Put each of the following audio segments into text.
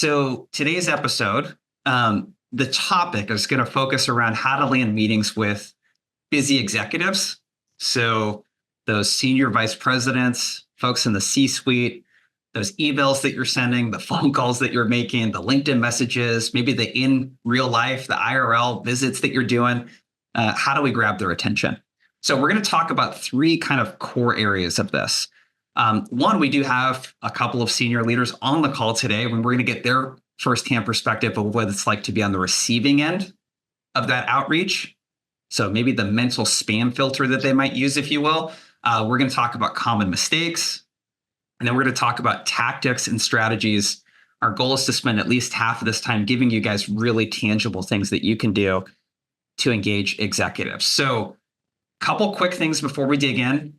So today's episode, the topic is going to focus around how to land meetings with busy executives. So those senior vice presidents, folks in the C-suite, those emails that you're sending, the phone calls that you're making, the LinkedIn messages, maybe the in real life, the IRL visits that you're doing. How do we grab their attention? So we're going to talk about three kind of core areas of this. One, we do have a couple of senior leaders on the call today when we're going to get their firsthand perspective of what it's like to be on the receiving end of that outreach. So maybe the mental spam filter that they might use, if you will. We're going to talk about common mistakes. And then we're going to talk about tactics and strategies. Our goal is to spend at least half of this time giving you guys really tangible things that you can do to engage executives. So a couple quick things before we dig in.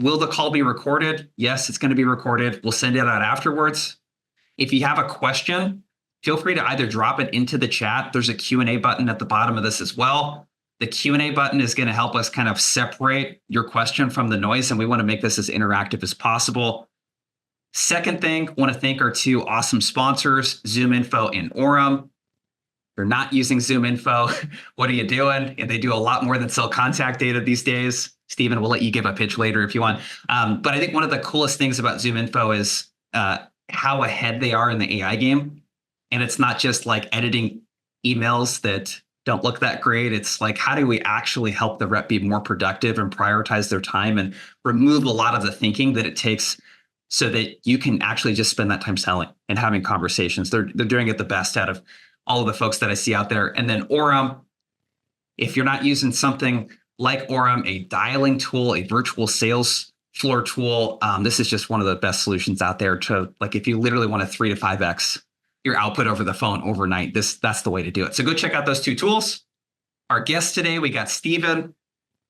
Will the call be recorded? Yes, it's going to be recorded. We'll send it out afterwards. If you have a question, feel free to either drop it into the chat. There's a Q&A button at the bottom of this as well. The Q&A button is going to help us kind of separate your question from the noise, and we want to make this as interactive as possible. Second thing, I want to thank our two awesome sponsors, ZoomInfo and Orem. If you're not using ZoomInfo, what are you doing? And they do a lot more than sell contact data these days. Steven, we'll let you give a pitch later if you want. But I think one of the coolest things about ZoomInfo is how ahead they are in the AI game. And it's not just like editing emails that don't look that great. It's like, how do we actually help the rep be more productive and prioritize their time and remove a lot of the thinking that it takes so that you can actually just spend that time selling and having conversations. They're doing it the best out of all of the folks that I see out there. And then Orem, if you're not using something like Orem, a dialing tool, a virtual sales floor tool, this is just one of the best solutions out there to, like, if you literally want to 3 to 5x your output over the phone overnight, that's the way to do it. So go check out those two tools. Our guest today, we got Steven,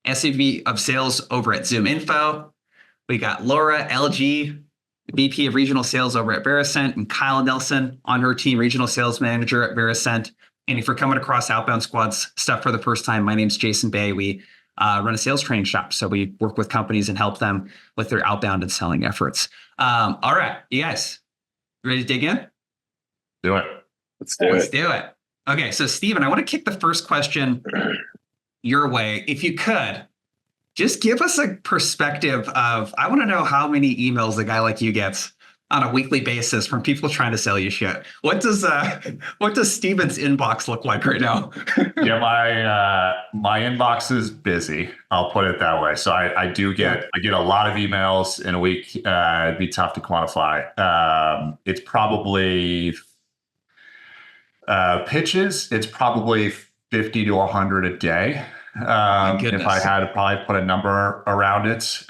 SVP of Sales over at ZoomInfo. We got Laura, LG, VP of Regional Sales over at Varicent, and Kyle Nelson on her team, Regional Sales Manager at Varicent. And if you're coming across Outbound Squad's stuff for the first time, my name's Jason Bay. We run a sales training shop. So we work with companies and help them with their outbound and selling efforts. All right, you guys, ready to dig in? Do it. Let's do it. Okay, so Steven, I want to kick the first question your way. If you could, just give us a perspective of, I want to know how many emails a guy like you gets on a weekly basis from people trying to sell you shit. What does Steven's inbox look like right now? Yeah, my inbox is busy. I'll put it that way. So I get a lot of emails in a week. It'd be tough to quantify. It's probably pitches. It's probably 50 to 100 a day. If I had to probably put a number around it.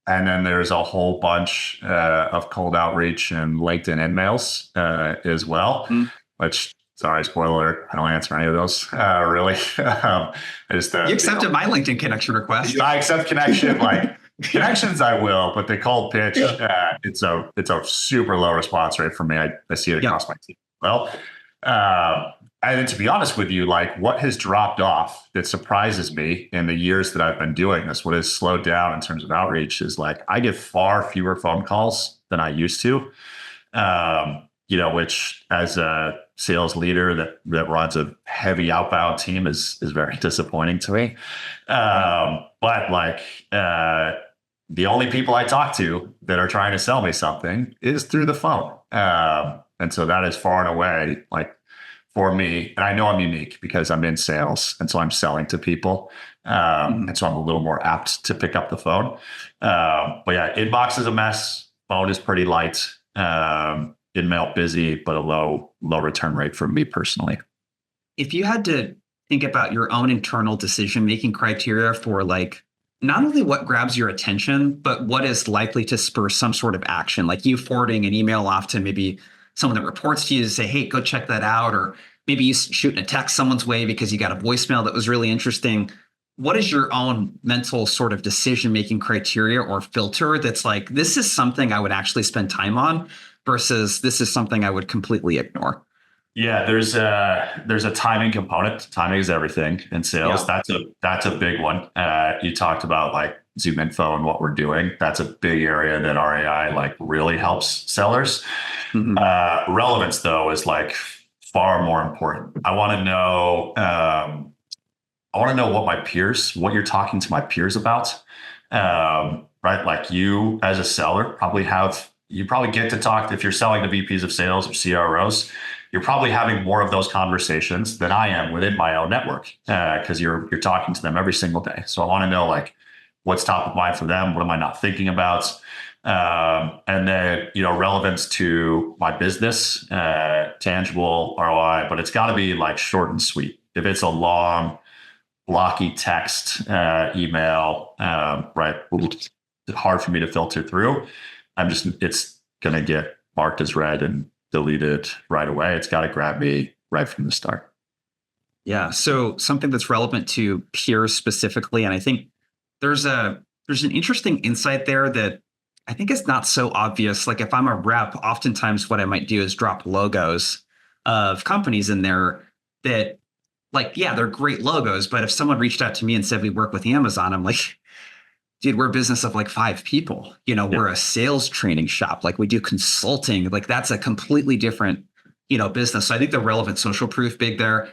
And then there's a whole bunch of cold outreach and LinkedIn emails as well, which, sorry, spoiler alert, I don't answer any of those, really. You accepted my LinkedIn connection request. I accept connection, like connections I will, but the cold pitch, it's a super low response rate for me. I see it across my team. Well, and then to be honest with you, like what has dropped off that surprises me in the years that I've been doing this, what has slowed down in terms of outreach is like I get far fewer phone calls than I used to, which as a sales leader that runs a heavy outbound team is very disappointing to me. But like the only people I talk to that are trying to sell me something is through the phone. And so that is far and away like, for me, and I know I'm unique because I'm in sales, and so I'm selling to people, and so I'm a little more apt to pick up the phone. But yeah, inbox is a mess. Phone is pretty light. Email busy, but a low return rate for me personally. If you had to think about your own internal decision-making criteria for like not only what grabs your attention, but what is likely to spur some sort of action, like you forwarding an email off to maybe someone that reports to you to say, hey, go check that out. Or maybe you shooting a text someone's way because you got a voicemail that was really interesting. What is your own mental sort of decision-making criteria or filter that's like, this is something I would actually spend time on versus this is something I would completely ignore? Yeah, there's a timing component. Timing is everything in sales. Yeah. That's a big one. You talked about like ZoomInfo and what we're doing. That's a big area that our AI like really helps sellers. Mhm. Relevance though is like far more important. I want to know. I want to know what you're talking to my peers about. Right, like you as a seller you probably get to talk if you're selling to VPs of sales or CROs. You're probably having more of those conversations than I am within my own network because you're talking to them every single day. So I want to know like what's top of mind for them. What am I not thinking about? And then relevance to my business, tangible ROI, but it's got to be like short and sweet. If it's a long blocky text, email, right, it's hard for me to filter through. It's going to get marked as read and deleted right away. It's got to grab me right from the start. Yeah. So something that's relevant to peers specifically, and I think there's an interesting insight there that I think is not so obvious. Like if I'm a rep, oftentimes what I might do is drop logos of companies in there that, like, yeah, they're great logos. But if someone reached out to me and said we work with Amazon, I'm like, dude, we're a business of like 5 people. We're a sales training shop. Like we do consulting. Like that's a completely different, business. So I think the relevant social proof big there.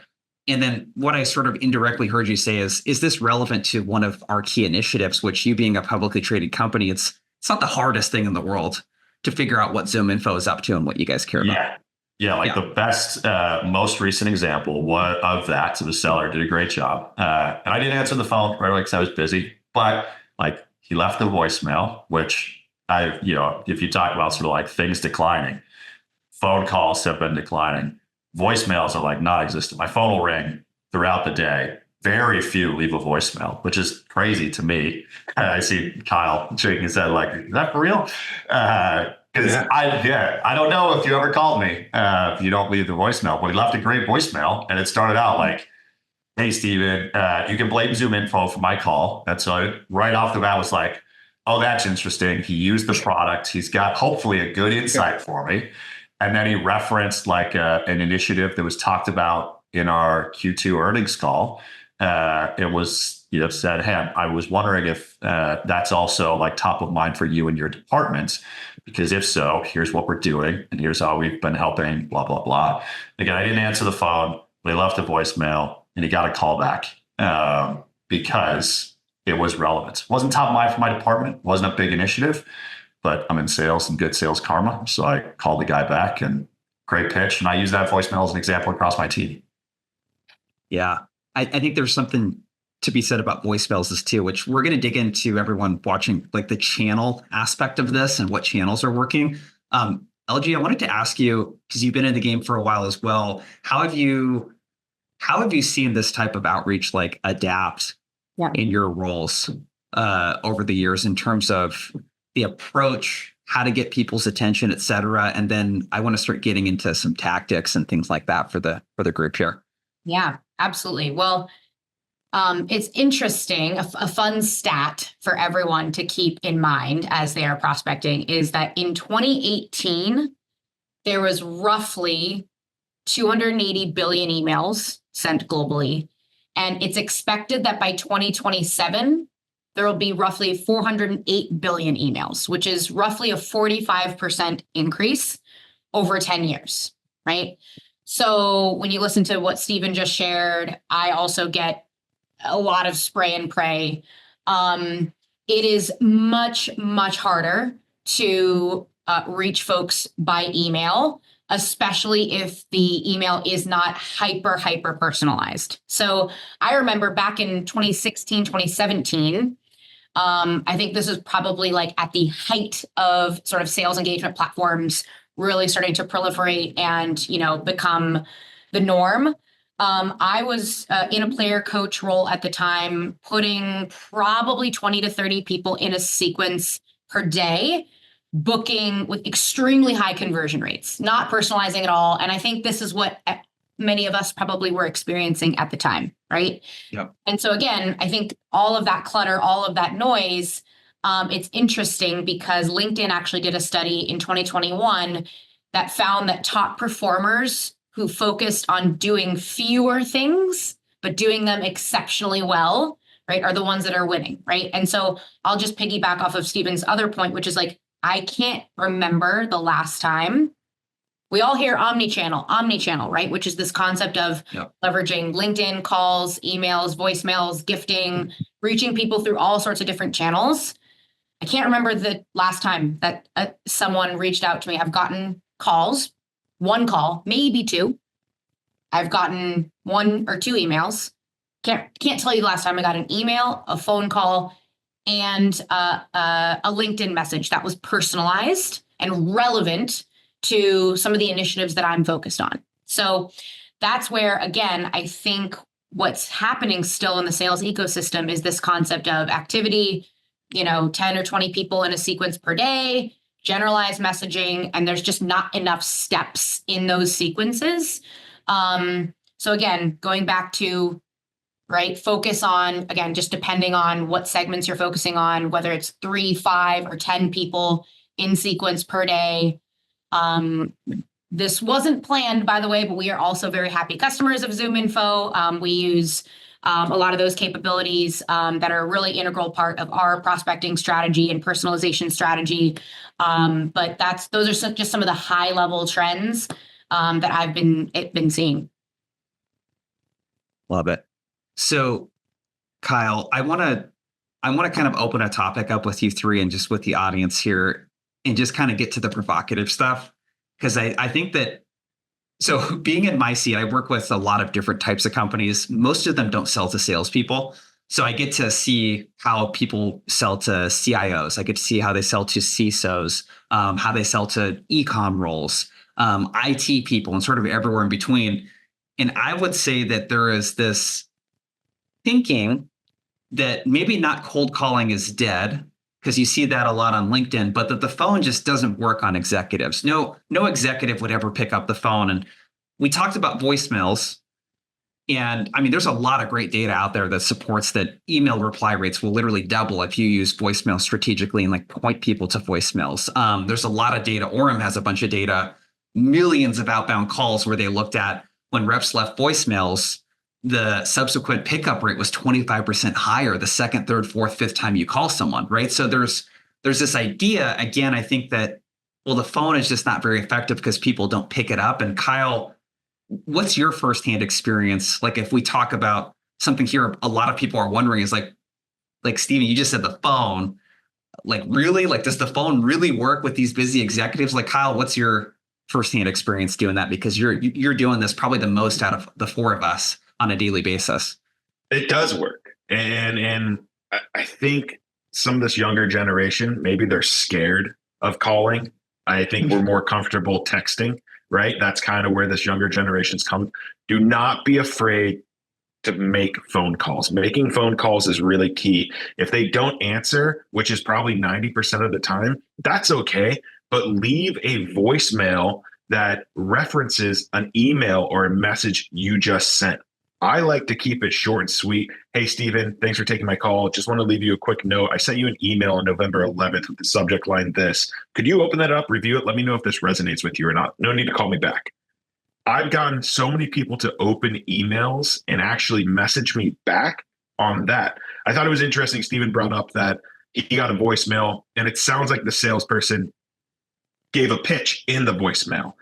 And then what I sort of indirectly heard you say is this relevant to one of our key initiatives, which you being a publicly traded company, it's not the hardest thing in the world to figure out what ZoomInfo is up to and what you guys care about. Yeah, like the best, most recent example of that. So the seller did a great job. And I didn't answer the phone right away because I was busy, but like he left the voicemail, which if you talk about sort of like things declining, phone calls have been declining. Voicemails are like non-existent. My phone will ring throughout the day. Very few leave a voicemail, which is crazy to me. I see Kyle shaking his head like, is that for real? Because I don't know if you ever called me if you don't leave the voicemail, but he left a great voicemail and it started out like, hey, Steven, you can blame ZoomInfo for my call. And so right off the bat was like, oh, that's interesting. He used the product. He's got hopefully a good insight for me. And then he referenced like an initiative that was talked about in our Q2 earnings call. It was, said, hey, I was wondering if that's also like top of mind for you and your department, because if so, here's what we're doing and here's how we've been helping, blah, blah, blah. Again, I didn't answer the phone, but he left a voicemail and he got a call back because it was relevant. It wasn't top of mind for my department. It wasn't a big initiative, but I'm in sales and good sales karma. So I called the guy back and great pitch. And I use that voicemail as an example across my team. Yeah. I think there's something to be said about voicemails too, which we're going to dig into, everyone watching, like the channel aspect of this and what channels are working. LG, I wanted to ask you, because you've been in the game for a while as well, how have you seen this type of outreach like adapt in your roles over the years in terms of the approach, how to get people's attention, et cetera? And then I want to start getting into some tactics and things like that for the group here. Yeah, absolutely. Well, it's interesting. A fun stat for everyone to keep in mind as they are prospecting is that in 2018, there was roughly 280 billion emails sent globally. And it's expected that by 2027, there will be roughly 408 billion emails, which is roughly a 45% increase over 10 years, right? So when you listen to what Steven just shared, I also get a lot of spray and pray. It is much, much harder to reach folks by email, especially if the email is not hyper personalized. So I remember back in 2016, 2017, I think this is probably like at the height of sort of sales engagement platforms really starting to proliferate and, become the norm. I was in a player coach role at the time, putting probably 20 to 30 people in a sequence per day, booking with extremely high conversion rates, not personalizing at all. And I think this is what many of us probably were experiencing at the time, right? Yep. And so again, I think all of that clutter, all of that noise, it's interesting because LinkedIn actually did a study in 2021 that found that top performers who focused on doing fewer things, but doing them exceptionally well, right, are the ones that are winning, right? And so I'll just piggyback off of Steven's other point, which is like, I can't remember the last time. We all hear omni-channel, right? Which is this concept of leveraging LinkedIn calls, emails, voicemails, gifting, reaching people through all sorts of different channels. I can't remember the last time that someone reached out to me. I've gotten calls, one call, maybe two. I've gotten 1 or 2 emails. Can't tell you the last time I got an email, a phone call, and a LinkedIn message that was personalized and relevant to some of the initiatives that I'm focused on. So that's where, again, I think what's happening still in the sales ecosystem is this concept of activity, 10 or 20 people in a sequence per day, generalized messaging, and there's just not enough steps in those sequences. So again, going back to, right, focus on, again, just depending on what segments you're focusing on, whether it's 3, 5, or 10 people in sequence per day. This wasn't planned, by the way, but we are also very happy customers of ZoomInfo. We use a lot of those capabilities that are a really integral part of our prospecting strategy and personalization strategy. But those are just some of the high level trends that I've been seeing. Love it. So, Kyle, I want to kind of open a topic up with you three and just with the audience here, and just kind of get to the provocative stuff, because I think that, so being in my seat, I work with a lot of different types of companies. Most of them don't sell to salespeople. So I get to see how people sell to CIOs. I get to see how they sell to CISOs, how they sell to e-com roles, IT people, and sort of everywhere in between. And I would say that there is this thinking that maybe not cold calling is dead, because you see that a lot on LinkedIn, but that the phone just doesn't work on executives. No executive would ever pick up the phone. And we talked about voicemails. And I mean, there's a lot of great data out there that supports that email reply rates will literally double if you use voicemail strategically and like point people to voicemails. There's a lot of data. Orem has a bunch of data, millions of outbound calls where they looked at when reps left voicemails, the subsequent pickup rate was 25% higher the second, third, fourth, fifth time you call someone, right? So there's this idea, again, I think that, well, the phone is just not very effective because people don't pick it up. And Kyle, what's your firsthand experience? Like, if we talk about something here, a lot of people are wondering is like Steven, you just said the phone, like really, like, does the phone really work with these busy executives? Like, Kyle, what's your firsthand experience doing that? Because you're doing this probably the most out of the four of us on a daily basis. It does work. And I think some of this younger generation, maybe they're scared of calling. I think we're more comfortable texting, right? That's kind of where this younger generation's come. Do not be afraid to make phone calls. Making phone calls is really key. If they don't answer, which is probably 90% of the time, that's okay. But leave a voicemail that references an email or a message you just sent. I like to keep it short and sweet. Hey, Steven, thanks for taking my call. Just want to leave you a quick note. I sent you an email on November 11th with the subject line this. Could you open that up, review it? Let me know if this resonates with you or not. No need to call me back. I've gotten so many people to open emails and actually message me back on that. I thought it was interesting. Steven brought up that he got a voicemail, and it sounds like the salesperson gave a pitch in the voicemail.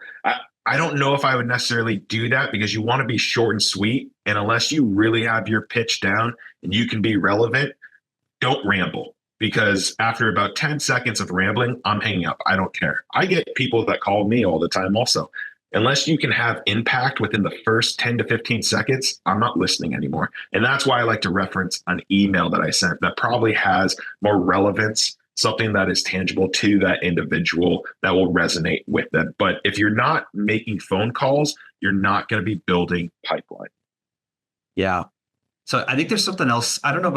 I don't know if I would necessarily do that, because you want to be short and sweet. And unless you really have your pitch down and you can be relevant, don't ramble, because after about 10 seconds of rambling, I'm hanging up. I don't care. I get people that call me all the time also. Unless you can have impact within the first 10 to 15 seconds, I'm not listening anymore. And that's why I like to reference an email that I sent that probably has more relevance, something that is tangible to that individual that will resonate with them. But if you're not making phone calls, you're not going to be building pipeline. Yeah. So I think there's something else. I don't know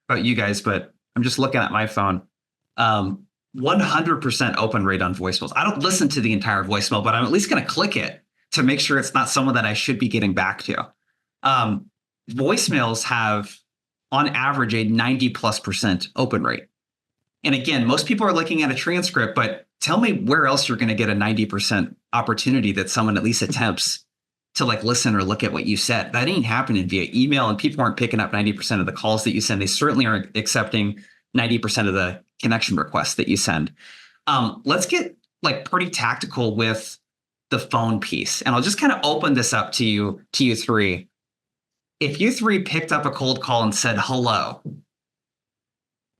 about you guys, but I'm just looking at my phone. 100% open rate on voicemails. I don't listen to the entire voicemail, but I'm at least going to click it to make sure it's not someone that I should be getting back to. Voicemails have, on average, a 90+% open rate. And again, most people are looking at a transcript, but tell me where else you're going to get a 90% opportunity that someone at least attempts to like listen or look at what you said. That ain't happening via email, and people aren't picking up 90% of the calls that you send. They certainly aren't accepting 90% of the connection requests that you send. Let's get like pretty tactical with the phone piece. And I'll just kind of open this up to you three. If you three picked up a cold call and said hello,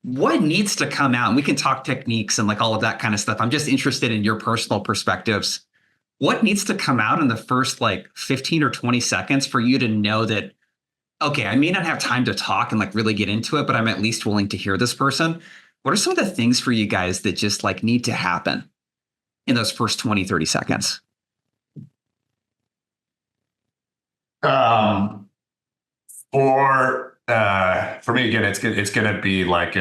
what needs to come out? And we can talk techniques and like all of that kind of stuff. I'm just interested in your personal perspectives. What needs to come out in the first like 15 or 20 seconds for you to know that, okay, I may not have time to talk and like really get into it, but I'm at least willing to hear this person? What are some of the things for you guys that just like need to happen in those first 20, 30 seconds? For me, again, it's going to be like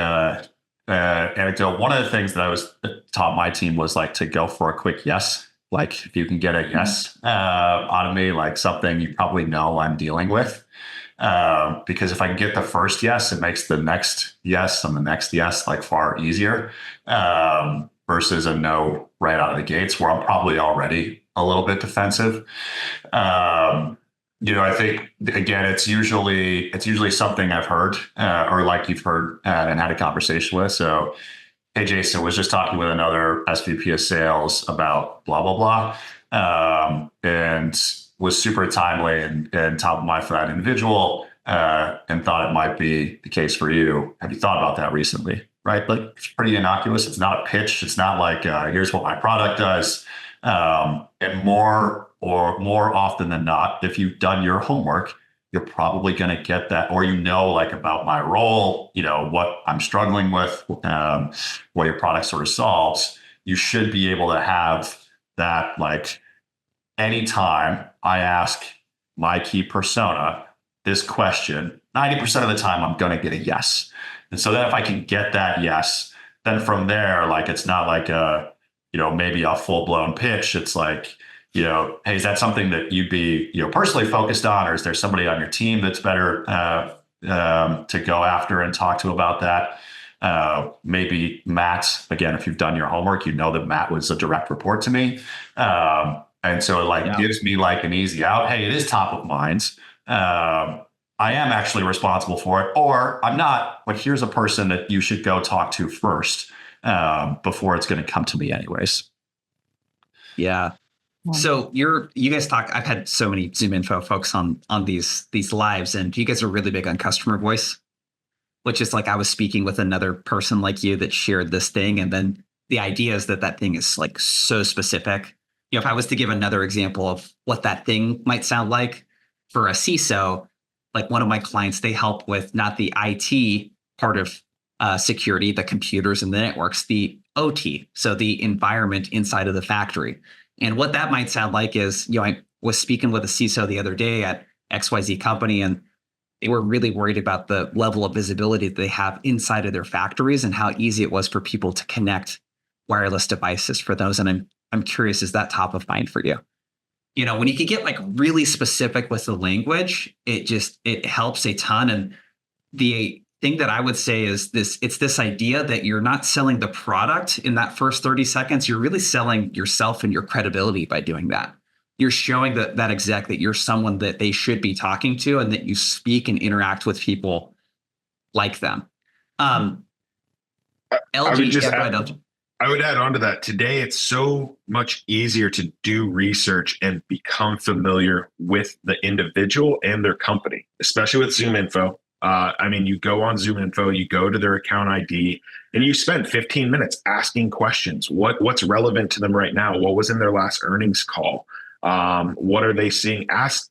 anecdote. One of the things that I was taught my team was like to go for a quick yes. Like if you can get a yes out of me, like something you probably know I'm dealing with. Because if I can get the first yes, it makes the next yes and the next yes like far easier versus a no right out of the gates where I'm probably already a little bit defensive. I think again, it's usually something I've heard or like you've heard and had a conversation with. So, hey, Jason, was just talking with another SVP of Sales about blah blah blah, and was super timely and top of mind for that individual, and thought it might be the case for you. Have you thought about that recently? Right, like it's pretty innocuous. It's not a pitch. It's not like here's what my product does. And more often than not, if you've done your homework, you're probably going to get that, or like about my role, what I'm struggling with, what your product sort of solves. You should be able to have that like anytime I ask my key persona this question, 90% of the time I'm going to get a yes. And so then if I can get that yes, then from there, like it's not like a, maybe a full-blown pitch. It's like, hey, is that something that you'd be, personally focused on, or is there somebody on your team that's better to go after and talk to about that? Maybe Matt, again, if you've done your homework, that Matt was a direct report to me. And so it gives me like an easy out. Hey, it is top of mind. I am actually responsible for it, or I'm not, but here's a person that you should go talk to first before it's going to come to me anyways. Yeah. So you guys talk, I've had so many ZoomInfo folks on these lives, and you guys are really big on customer voice, which is like I was speaking with another person like you that shared this thing. And then the idea is that thing is like so specific. If I was to give another example of what that thing might sound like for a CISO, like one of my clients, they help with not the IT part of security, the computers and the networks, the OT, so the environment inside of the factory. And what that might sound like is, I was speaking with a CISO the other day at XYZ company, and they were really worried about the level of visibility that they have inside of their factories and how easy it was for people to connect wireless devices for those. And I'm curious, is that top of mind for you? When you can get like really specific with the language, it helps a ton. And the thing that I would say is it's this idea that you're not selling the product in that first 30 seconds. You're really selling yourself and your credibility by doing that. You're showing that exec that you're someone that they should be talking to and that you speak and interact with people like them. LG, I would add on to that. Today, it's so much easier to do research and become familiar with the individual and their company, especially with ZoomInfo. You go on ZoomInfo, you go to their account ID, and you spend 15 minutes asking questions. What's relevant to them right now? What was in their last earnings call? What are they seeing? Ask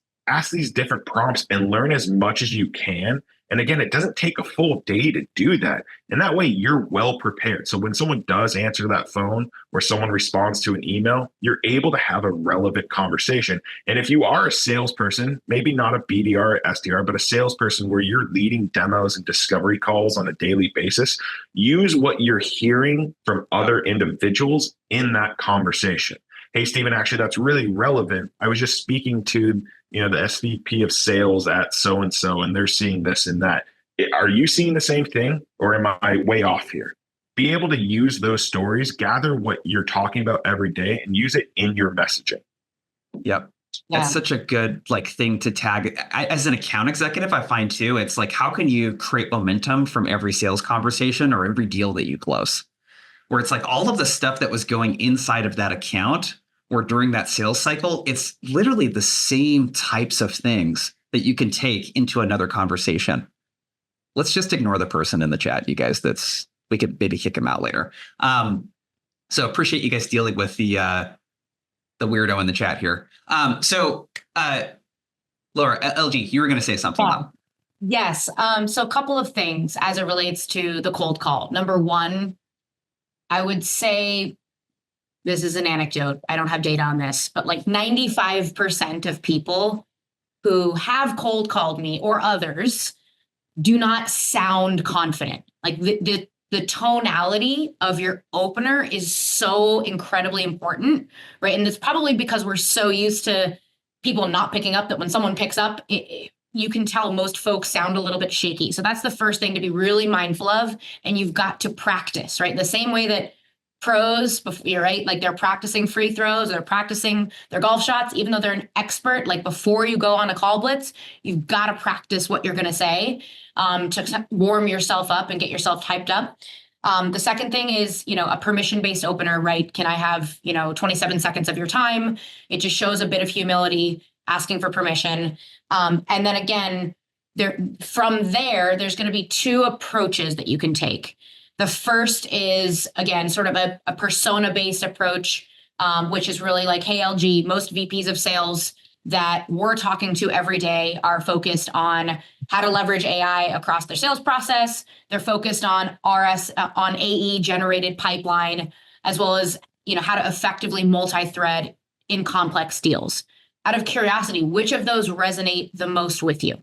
these different prompts and learn as much as you can. And again, it doesn't take a full day to do that. And that way you're well prepared. So when someone does answer that phone or someone responds to an email, you're able to have a relevant conversation. And if you are a salesperson, maybe not a BDR or SDR, but a salesperson where you're leading demos and discovery calls on a daily basis, use what you're hearing from other individuals in that conversation. Hey, Steven, actually, that's really relevant. I was just speaking to the SVP of Sales at so-and-so, and they're seeing this and that. Are you seeing the same thing, or am I way off here? Be able to use those stories, gather what you're talking about every day, and use it in your messaging. Yep. That's such a good like thing to tag. As an account executive, I find too, it's like, how can you create momentum from every sales conversation or every deal that you close? Where it's like all of the stuff that was going inside of that account or during that sales cycle, it's literally the same types of things that you can take into another conversation. Let's just ignore the person in the chat, you guys. We could maybe kick him out later. So appreciate you guys dealing with the weirdo in the chat here. So Laura, LG, you were going to say something. Yeah. Yes. So a couple of things as it relates to the cold call. Number one, I would say, this is an anecdote, I don't have data on this, but like 95% of people who have cold called me or others do not sound confident. Like the tonality of your opener is so incredibly important, right? And it's probably because we're so used to people not picking up that when someone picks up, you can tell most folks sound a little bit shaky. So that's the first thing to be really mindful of. And you've got to practice, right? The same way that pros, right? Like they're practicing free throws, they're practicing their golf shots, even though they're an expert, like before you go on a call blitz, you've got to practice what you're going to say to warm yourself up and get yourself hyped up. The second thing is, a permission-based opener, right? Can I have, 27 seconds of your time? It just shows a bit of humility, asking for permission. And then again, from there, there's going to be two approaches that you can take. The first is, again, sort of a persona-based approach, which is really like, hey, LG, most VPs of sales that we're talking to every day are focused on how to leverage AI across their sales process. They're focused on on AE generated pipeline, as well as, how to effectively multi-thread in complex deals. Out of curiosity, which of those resonate the most with you?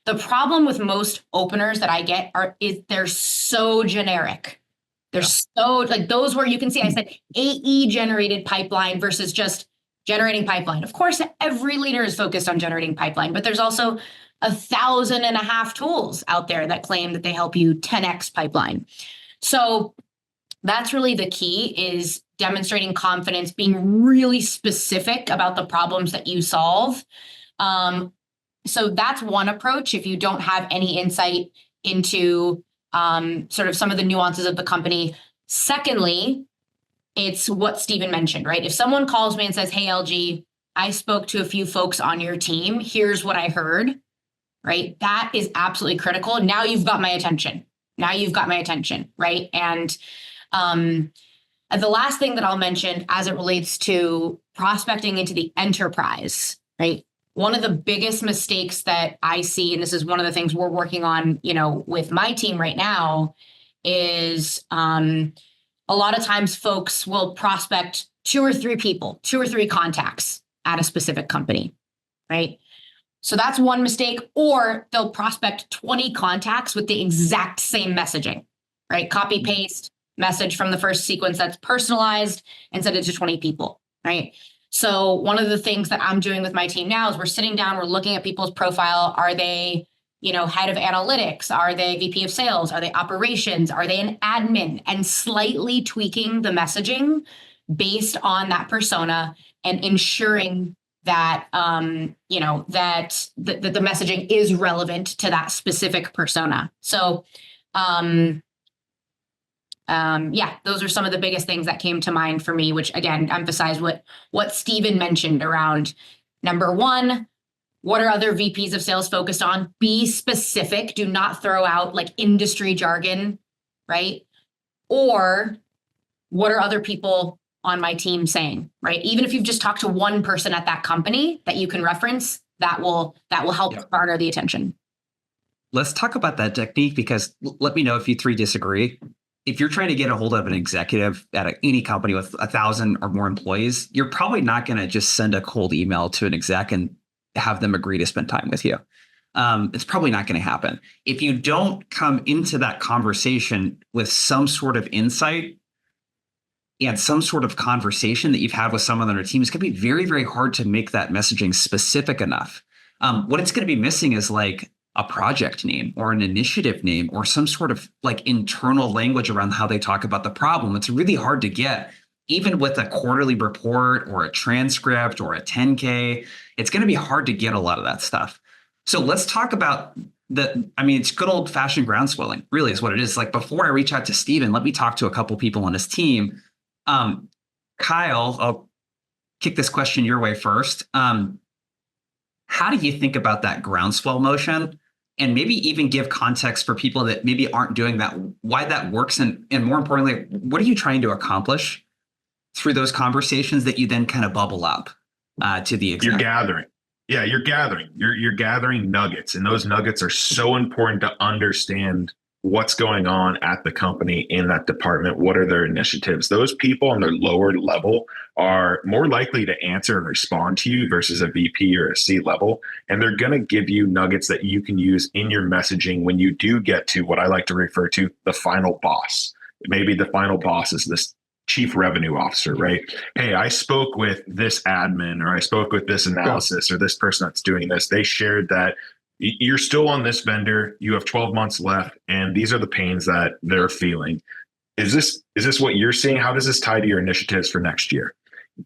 The problem with most openers that I get is they're so generic. They're so like those where you can see, I said AE generated pipeline versus just generating pipeline. Of course, every leader is focused on generating pipeline, but there's also 1,500 tools out there that claim that they help you 10x pipeline. So that's really the key, is demonstrating confidence, being really specific about the problems that you solve. So that's one approach if you don't have any insight into sort of some of the nuances of the company. Secondly, it's what Steven mentioned, right? If someone calls me and says, hey, LG, I spoke to a few folks on your team, here's what I heard, right? That is absolutely critical. Now you've got my attention. Right? And the last thing that I'll mention as it relates to prospecting into the enterprise, right? One of the biggest mistakes that I see, and this is one of the things we're working on, with my team right now, is a lot of times folks will prospect 2 or 3 people, 2 or 3 contacts at a specific company, right? So that's one mistake. Or they'll prospect 20 contacts with the exact same messaging, right? Copy, paste, message from the first sequence that's personalized and send it to 20 people, right? So one of the things that I'm doing with my team now is we're sitting down, we're looking at people's profile. Are they, head of analytics? Are they VP of sales? Are they operations? Are they an admin? And slightly tweaking the messaging based on that persona and ensuring that, that the messaging is relevant to that specific persona. So, those are some of the biggest things that came to mind for me, which again, emphasize what Steven mentioned around number one, what are other VPs of sales focused on? Be specific. Do not throw out like industry jargon, right? Or what are other people on my team saying, right? Even if you've just talked to one person at that company that you can reference, that will help garner the attention. Let's talk about that technique, because let me know if you 3 disagree. If you're trying to get a hold of an executive at any company with 1,000 or more employees, you're probably not going to just send a cold email to an exec and have them agree to spend time with you. It's probably not going to happen. If you don't come into that conversation with some sort of insight and some sort of conversation that you've had with someone on their team, it's going to be very, very hard to make that messaging specific enough. What it's going to be missing is like a project name or an initiative name or some sort of like internal language around how they talk about the problem. It's really hard to get even with a quarterly report or a transcript or a 10K, it's going to be hard to get a lot of that stuff. So let's talk about it's good old fashioned groundswelling, really is what it is. Like before I reach out to Steven, let me talk to a couple people on his team. Kyle, I'll kick this question your way first. How do you think about that groundswell motion? And maybe even give context for people that maybe aren't doing that, why that works. And more importantly, what are you trying to accomplish through those conversations that you then kind of bubble up to the exec? You're gathering. Yeah, you're gathering. You're gathering nuggets. And those nuggets are so important to understand what's going on at the company in that department. What are their initiatives? Those people on their lower level are more likely to answer and respond to you versus a VP or a C level. And they're going to give you nuggets that you can use in your messaging when you do get to what I like to refer to the final boss. Maybe the final boss is this chief revenue officer, right? Hey, I spoke with this admin, or I spoke with this analysis, or this person that's doing this. They shared that you're still on this vendor, you have 12 months left, and these are the pains that they're feeling. Is this what you're seeing? How does this tie to your initiatives for next year?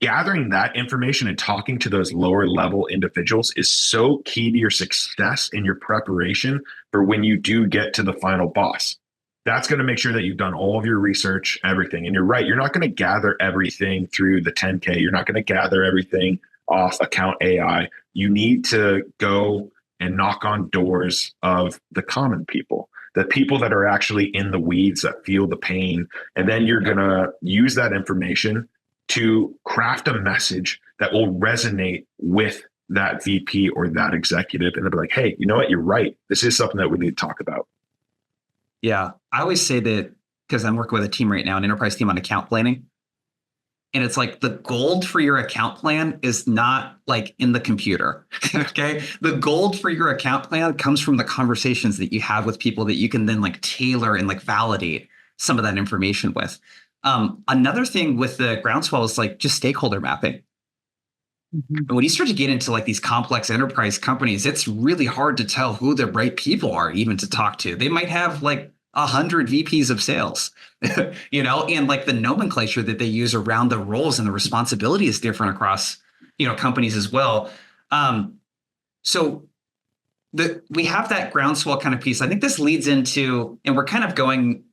Gathering that information and talking to those lower level individuals is so key to your success in your preparation for when you do get to the final boss. That's going to make sure that you've done all of your research, everything. And you're right, you're not going to gather everything through the 10K. You're not going to gather everything off account AI. You need to go and knock on doors of the common people, the people that are actually in the weeds, that feel the pain. And then you're going to use that information to craft a message that will resonate with that VP or that executive. And they'll be like, hey, you know what? You're right. This is something that we need to talk about. Yeah. I always say that because I'm working with a team right now, an enterprise team on account planning. And it's like the gold for your account plan is not like in the computer. Okay. The gold for your account plan comes from the conversations that you have with people that you can then like tailor and like validate some of that information with. Another thing with the groundswell is like just stakeholder mapping. And when you start to get into like these complex enterprise companies, it's really hard to tell who the right people are even to talk to. They might have like 100 VPs of sales, and like the nomenclature that they use around the roles and the responsibility is different across, companies as well. So we have that groundswell kind of piece. I think this leads into, and we're kind of going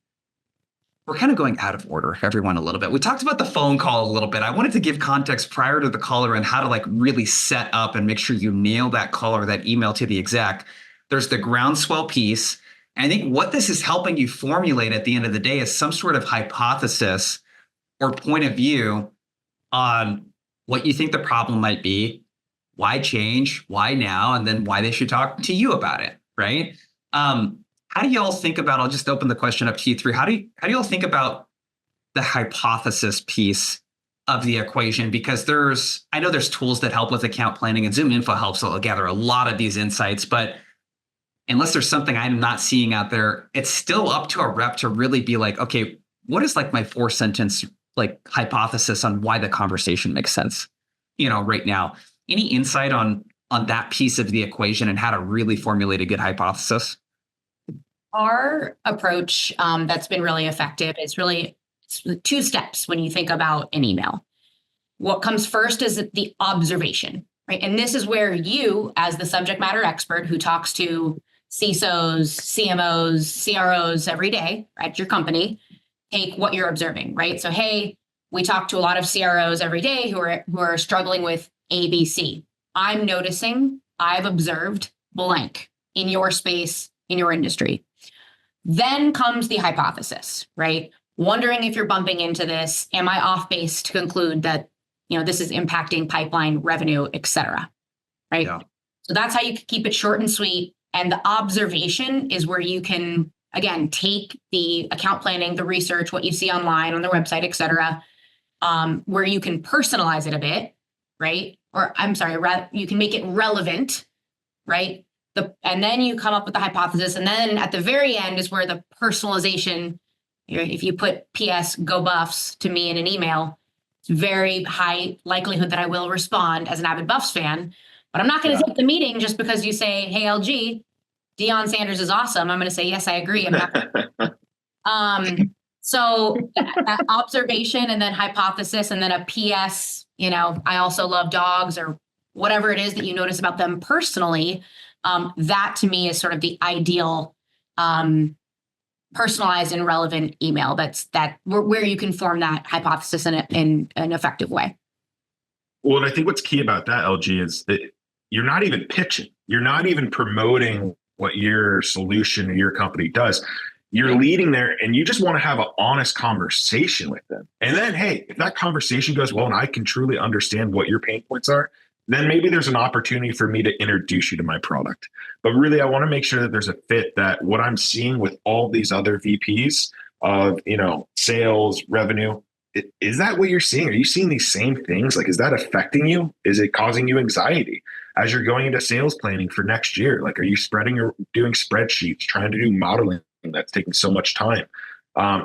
out of order, everyone, a little bit. We talked about the phone call a little bit. I wanted to give context prior to the caller and how to like really set up and make sure you nail that call or that email to the exec. There's the groundswell piece. And I think what this is helping you formulate at the end of the day is some sort of hypothesis or point of view on what you think the problem might be, why change, why now, and then why they should talk to you about it, right? How do you all think about, I'll just open the question up to you three. How do you all think about the hypothesis piece of the equation? Because I know there's tools that help with account planning, and ZoomInfo helps gather a lot of these insights, but unless there's something I'm not seeing out there, it's still up to a rep to really be like, okay, what is like my 4-sentence like hypothesis on why the conversation makes sense, right now? Any insight on that piece of the equation and how to really formulate a good hypothesis? Our approach that's been really effective is really 2 steps when you think about an email. What comes first is the observation, right? And this is where you, as the subject matter expert who talks to CISOs, CMOs, CROs every day at your company, take what you're observing, right? So, hey, we talk to a lot of CROs every day who are struggling with ABC. I'm noticing, I've observed blank in your space, in your industry. Then comes the hypothesis, right? Wondering if you're bumping into this. Am I off base to conclude that, this is impacting pipeline revenue, et cetera, right? Yeah. So that's how you keep it short and sweet. And the observation is where you can, again, take the account planning, the research, what you see online on their website, et cetera, where you can personalize it a bit, right? Or you can make it relevant, right? And then you come up with the hypothesis. And then at the very end is where the personalization, if you put PS go Buffs to me in an email, it's very high likelihood that I will respond as an avid Buffs fan. But I'm not going to take the meeting just because you say, hey, LG, Deion Sanders is awesome. I'm going to say, yes, I agree. I'm not. So observation and then hypothesis and then a PS, I also love dogs or whatever it is that you notice about them personally. That to me is sort of the ideal personalized and relevant email. Where you can form that hypothesis in an effective way. Well, and I think what's key about that, LG, is that you're not even pitching. You're not even promoting what your solution or your company does. You're leading there and you just want to have an honest conversation with them. And then, hey, if that conversation goes well and I can truly understand what your pain points are, then maybe there's an opportunity for me to introduce you to my product. But really, I want to make sure that there's a fit, that what I'm seeing with all these other VPs of, sales, revenue, is that what you're seeing? Are you seeing these same things? Like, is that affecting you? Is it causing you anxiety as you're going into sales planning for next year? Like, are you doing spreadsheets, trying to do modeling that's taking so much time?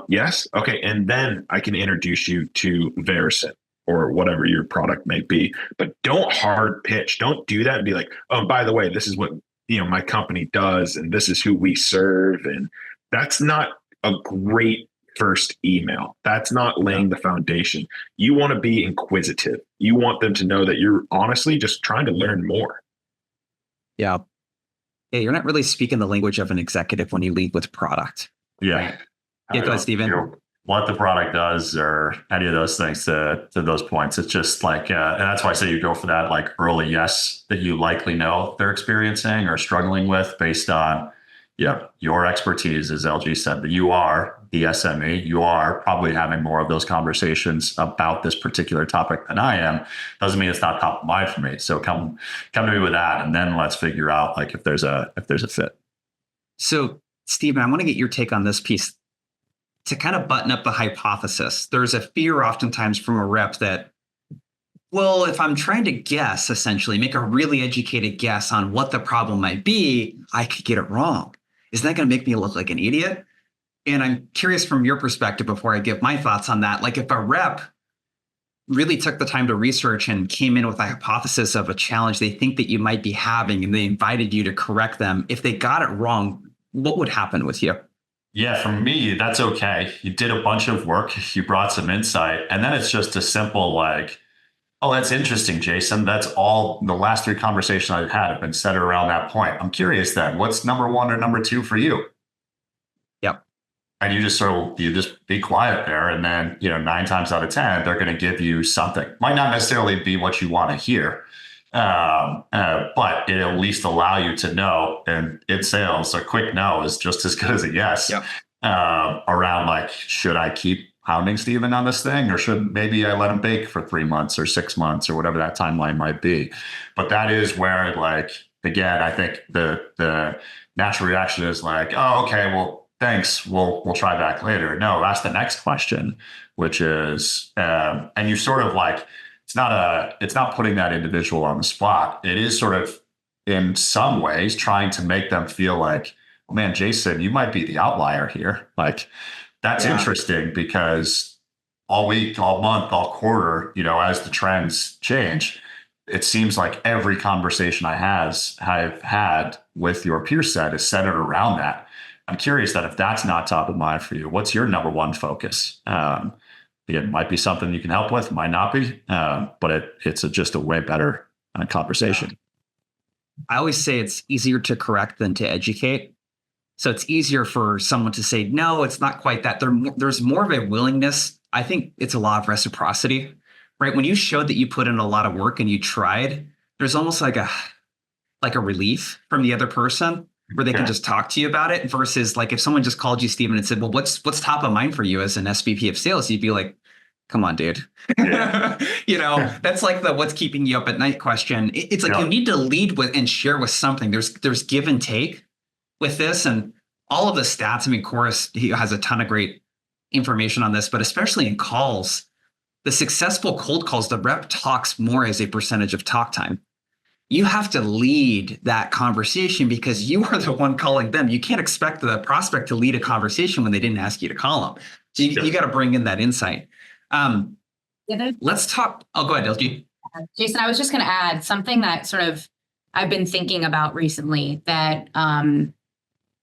Yes. Okay. And then I can introduce you to Varicent or whatever your product may be, but don't hard pitch. Don't do that and be like, oh, by the way, this is what, my company does, and this is who we serve. And that's not a great first email. That's not laying the foundation. You want to be inquisitive. You want them to know that you're honestly just trying to learn more. Yeah. Yeah, you're not really speaking the language of an executive when you lead with product. Yeah. Yeah, go ahead, Steven. What the product does or any of those things to those points. It's just like, and that's why I say you go for that like early yes that you likely know they're experiencing or struggling with based on, your expertise, as LG said, that you are the SME. You are probably having more of those conversations about this particular topic than I am. Doesn't mean it's not top of mind for me. So come to me with that, and then let's figure out like if there's a fit. So, Steven, I want to get your take on this piece. To kind of button up the hypothesis, there's a fear oftentimes from a rep that, well, if I'm trying to guess, essentially make a really educated guess on what the problem might be, I could get it wrong. Isn't that going to make me look like an idiot? And I'm curious from your perspective before I give my thoughts on that. Like if a rep really took the time to research and came in with a hypothesis of a challenge they think that you might be having, and they invited you to correct them, if they got it wrong, what would happen with you? Yeah, for me, that's okay. You did a bunch of work, you brought some insight, and then it's just a simple like, oh, that's interesting, Jason. That's all the last 3 conversations I've had have been centered around that point. I'm curious then, what's number 1 or number 2 for you? Yep. And you just be quiet there. And then, 9 times out of 10, they're going to give you something. Might not necessarily be what you want to hear, but it at least allow you to know. And in sales, a quick no is just as good as a yes. Yep. Around like, should I keep hounding Steven on this thing, or should maybe I let him bake for 3 months or 6 months or whatever that timeline might be? But that is where, like, again, I think the natural reaction is like, oh, okay, well, thanks. We'll try back later. No, ask the next question, which is, and you sort of like, it's not putting that individual on the spot. It is sort of in some ways trying to make them feel like, oh, man, Jason, you might be the outlier here. Like, that's interesting because all week, all month, all quarter, as the trends change, it seems like every conversation I've had with your peer set is centered around that. I'm curious that if that's not top of mind for you, what's your number 1 focus? It might be something you can help with, might not be, but it's just a way better conversation. I always say it's easier to correct than to educate. So it's easier for someone to say, no, it's not quite that. There's more of a willingness. I think it's a law of reciprocity, right? When you showed that you put in a lot of work and you tried, there's almost like a relief from the other person where they can just talk to you about it, versus like if someone just called you, Steven, and said, well, what's top of mind for you as an SVP of sales? You'd be like, come on, dude. That's like the what's keeping you up at night question. It's like you need to lead with and share with something. There's give and take with this, and all of the stats. I mean, Chorus, he has a ton of great information on this, but especially in calls, the successful cold calls, the rep talks more as a percentage of talk time. You have to lead that conversation because you are the one calling them. You can't expect the prospect to lead a conversation when they didn't ask you to call them. So you got to bring in that insight. Let's talk. Oh, go ahead, LG. Jason, I was just going to add something that sort of I've been thinking about recently that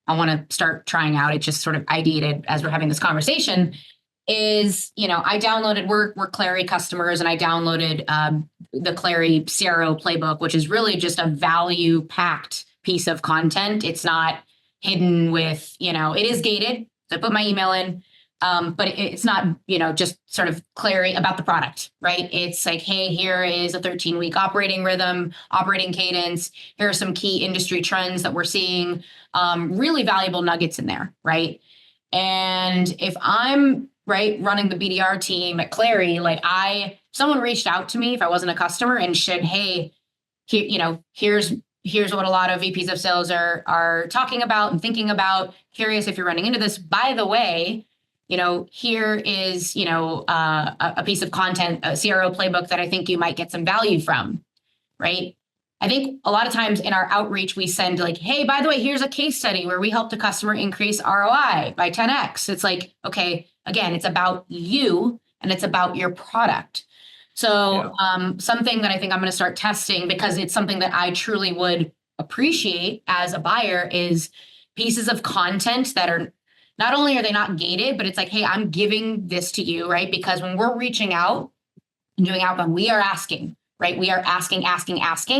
I want to start trying out. It just sort of ideated as we're having this conversation is, I downloaded, we're Clary customers, and I downloaded the Clary CRO playbook, which is really just a value packed piece of content. It's not hidden with, it is gated. So I put my email in, but it's not, just sort of Clary about the product, right? It's like, hey, here is a 13-week operating rhythm, operating cadence. Here are some key industry trends that we're seeing, really valuable nuggets in there, right? And if I'm running the BDR team at Clary, someone reached out to me if I wasn't a customer and said, hey, here's what a lot of VPs of sales are talking about and thinking about. Curious if you're running into this. By the way, here is, a piece of content, a CRO playbook that I think you might get some value from, right? I think a lot of times in our outreach, we send hey, by the way, here's a case study where we helped a customer increase ROI by 10x. It's like, okay, again, it's about you and it's about your product. So something that I think I'm going to start testing, because it's something that I truly would appreciate as a buyer, is pieces of content that are not only are they not gated, but it's like, hey, I'm giving this to you, right? Because when we're reaching out and doing outbound, we are asking, right? We are asking.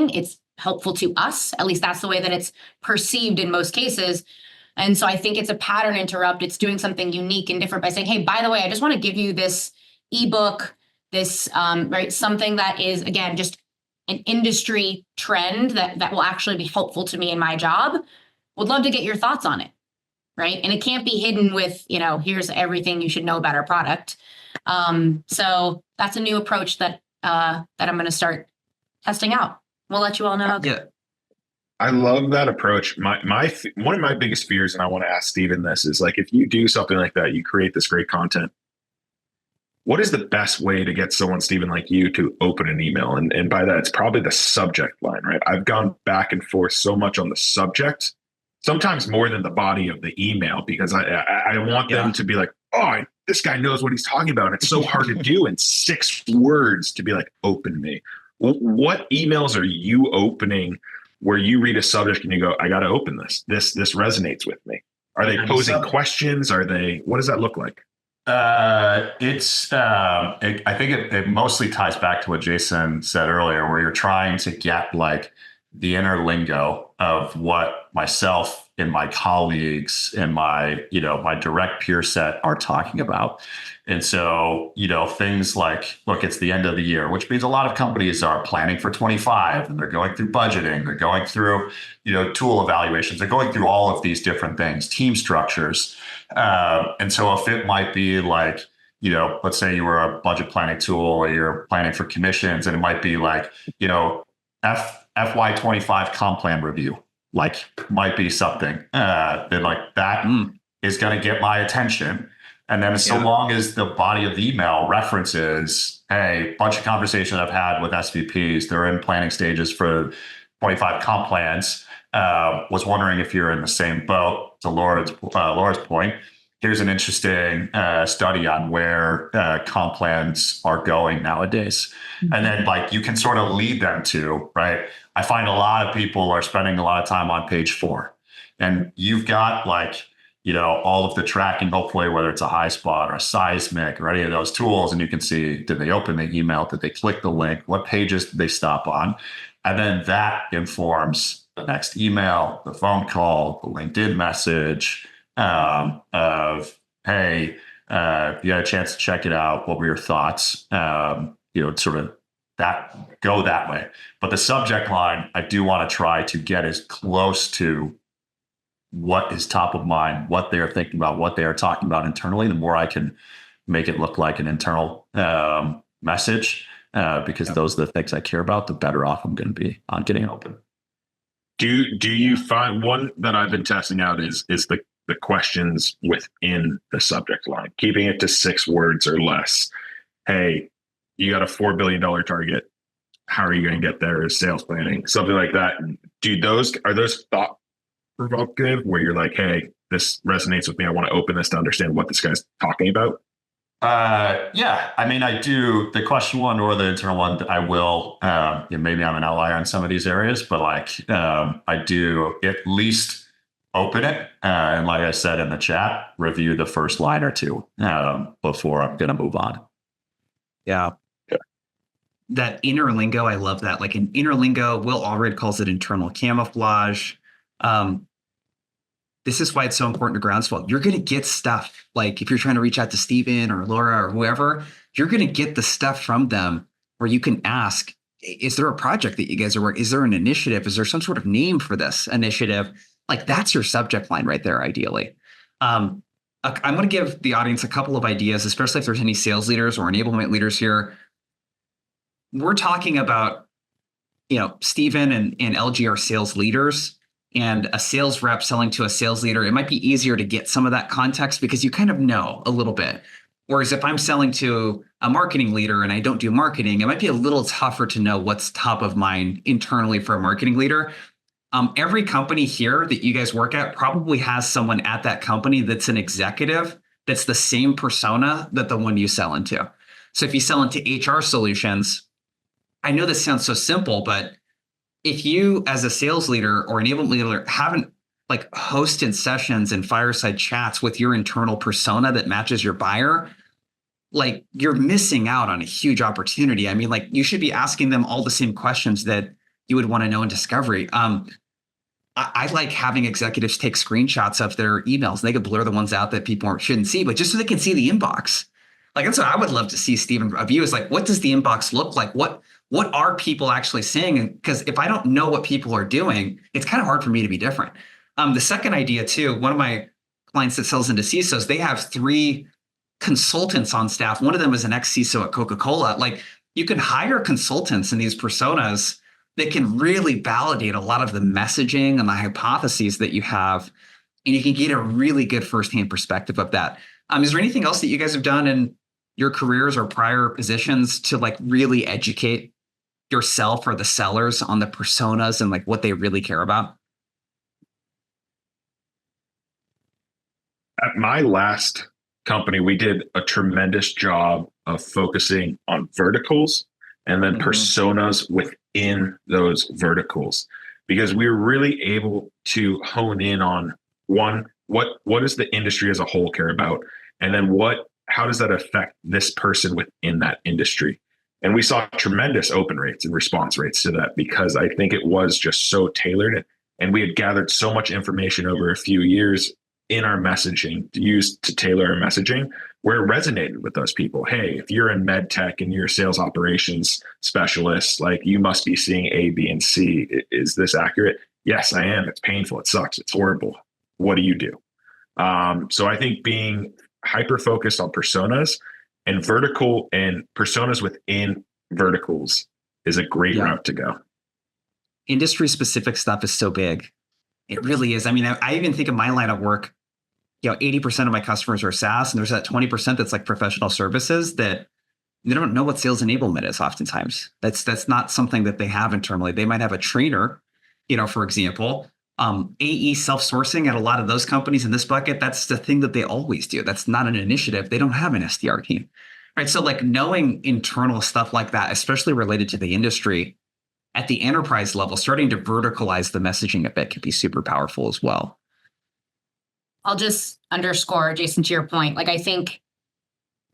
It's helpful to us. At least that's the way that it's perceived in most cases. And so I think it's a pattern interrupt. It's doing something unique and different by saying, hey, by the way, I just want to give you this ebook, this, something that is, again, just an industry trend that will actually be helpful to me in my job. Would love to get your thoughts on it, right? And it can't be hidden with, here's everything you should know about our product. So that's a new approach that I'm going to start testing out. We'll let you all know. Yeah. I love that approach. One of my biggest fears, and I want to ask Steven this, is if you do something like that, you create this great content. What is the best way to get someone, Steven, like you, to open an email? And by that, it's probably the subject line, right? I've gone back and forth so much on the subject, sometimes more than the body of the email, because I want them to be like, oh, this guy knows what he's talking about. It's so hard to do in 6 words to be like, open me. What emails are you opening where you read a subject and you go, I got to open this. This resonates with me. Are they posing questions? What does that look like? I think it mostly ties back to what Jason said earlier, where you're trying to get the inner lingo of what myself and my colleagues and my direct peer set are talking about. And so, things like, look, it's the end of the year, which means a lot of companies are planning for 25 and they're going through budgeting, they're going through, tool evaluations, they're going through all of these different things, team structures. And so if it might be let's say you were a budget planning tool or you're planning for commissions, and it might be FY25 comp plan review, might be something that is going to get my attention. And then so long as the body of the email references, hey, bunch of conversations I've had with SVPs, they're in planning stages for 25 comp plans. Was wondering if you're in the same boat. To Laura's point, here's an interesting study on where comp plans are going nowadays. Mm-hmm. And then you can sort of lead them to, right? I find a lot of people are spending a lot of time on page 4, and you've got all of the tracking, hopefully, whether it's a high spot or a seismic or any of those tools. And you can see, did they open the email? Did they click the link? What pages did they stop on? And then that informs the next email, the phone call, the LinkedIn message of, hey, you had a chance to check it out. What were your thoughts? Sort of that, go that way. But the subject line, I do want to try to get as close to what is top of mind, what they're thinking about, what they are talking about internally. The more I can make it look like an internal message, because those are the things I care about, the better off I'm going to be on getting open. Do you find one that I've been testing out is the questions within the subject line, keeping it to 6 words or less. Hey, you got a $4 billion target. How are you going to get there? Is sales planning, something like that. Are those thought provocative where you're like, hey, this resonates with me. I want to open this to understand what this guy's talking about? Yeah, I mean, I do the question one or the internal one. I will, maybe I'm an outlier in some of these areas, but I do at least open it. And like I said in the chat, review the first line or two before I'm going to move on. Yeah. That inner lingo, I love that. Like in inner lingo, Will Allred calls it internal camouflage. This is why it's so important to groundswell. You're going to get stuff. Like if you're trying to reach out to Steven or Laura or whoever, you're going to get the stuff from them where you can ask, is there a project that you guys are working? Is there an initiative? Is there some sort of name for this initiative? Like that's your subject line right there, ideally. I'm going to give the audience a couple of ideas, especially if there's any sales leaders or enablement leaders here. We're talking about, Steven and LG are sales leaders, and a sales rep selling to a sales leader, it might be easier to get some of that context because you kind of know a little bit. Whereas if I'm selling to a marketing leader and I don't do marketing, it might be a little tougher to know what's top of mind internally for a marketing leader. Every company here that you guys work at probably has someone at that company that's an executive that's the same persona that the one you sell into. So if you sell into HR solutions, I know this sounds so simple, but if you as a sales leader or enablement leader haven't like hosted sessions and fireside chats with your internal persona that matches your buyer, like you're missing out on a huge opportunity. I mean, like you should be asking them all the same questions that you would want to know in discovery. I like having executives take screenshots of their emails. They could blur the ones out that people shouldn't see, but just so they can see the inbox. Like that's what I would love to see, Steven, of you is like, what does the inbox look like? What are people actually saying? Because if I don't know what people are doing, it's kind of hard for me to be different. The second idea too, one of my clients that sells into CISOs, they have 3 consultants on staff. One of them is an ex-CISO at Coca-Cola. Like you can hire consultants in these personas that can really validate a lot of the messaging and the hypotheses that you have. And you can get a really good firsthand perspective of that. Is there anything else that you guys have done in your careers or prior positions to like really educate yourself or the sellers on the personas and like what they really care about? At my last company, we did a tremendous job of focusing on verticals and then personas within those verticals, because we were really able to hone in on one, what does the industry as a whole care about? And then how does that affect this person within that industry? And we saw tremendous open rates and response rates to that because I think it was just so tailored, and we had gathered so much information over a few years in our messaging used to tailor our messaging where it resonated with those people. Hey, if you're in med tech and you're a sales operations specialist, like you must be seeing A, B, and C. Is this accurate? Yes, I am. It's painful. It sucks. It's horrible. What do you do? So I think being hyper-focused on personas and vertical and personas within verticals is a great route to go. Industry-specific stuff is so big. It really is. I mean, I even think of my line of work, 80% of my customers are SaaS, and there's that 20% that's like professional services that they don't know what sales enablement is oftentimes. That's not something that they have internally. They might have a trainer, for example, AE self-sourcing at a lot of those companies in this bucket. That's the thing that they always do. That's not an initiative. They don't have an SDR team, right? So like knowing internal stuff like that, especially related to the industry at the enterprise level, starting to verticalize the messaging a bit can be super powerful as well. I'll just underscore, Jason, to your point. Like, I think,